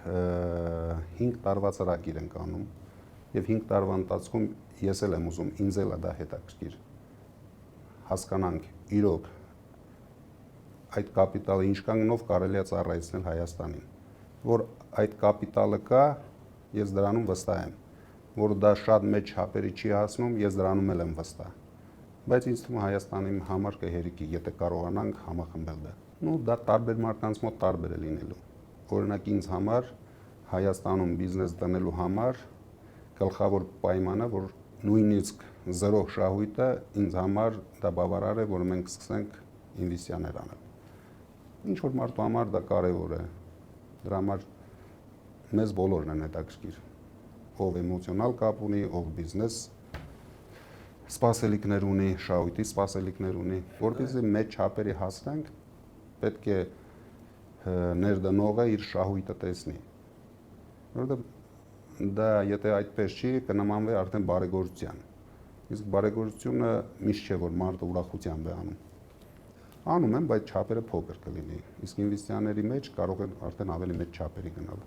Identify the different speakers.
Speaker 1: 5 տարվա ծրագիր ենք անում եւ 5 տարվա ընթացքում ես էլ եմ ուզում ինձ էլ դա հետաքրքիր հասկանանք իրոք այդ կապիտալը ինչ կանգնով կարելի է ծառայեցնել Հայաստանին, որ այդ կապիտալը կա, ես դրանում վստահ եմ, որ դա շատ մեծ չափերի չի հասնում, ես դրանում եմ վստահ, բայց ինձ թվում է Հայաստանի համար կհերիքի, եթե կարողանանք համախմբել դա։ Ну դա տարբեր մարդկանց մոտ տարբեր է լինելու։ Օրինակ ինձ համար Հայաստանում բիզնես դնելու համար գլխավոր պայմանը, որ նույնիսկ զրո շահույթը ինձ համար դա բավարար է, որ մենք սկսենք ինվեստիционներ անել։ Ինչ որ մարդու համար դա կարևոր է։ Դրա համար մեզ բոլորն են հետաքրքիր։ Ով էմոցիոնալ կապ ունի, ով բիզնես սպասելիքներ ունի, շահույթի սպասելիքներ ունի, որպեսզի մեծ չափերի հասնենք, պետք է ներդնողը իր շահույթը տեսնի։ Որովհետև դա եթե այդպես չի, կնմանվի արդեն բարեգործության։ Իսկ բարեգործությունը միշտ չէ, որ մարդը ուրախությամբ է անում։ Անում եմ, բայց չափերը փոքր կլինի։ Իսկ ինվեստիционների մեջ կարող են արդեն ավելի մեծ չափերի գնալ։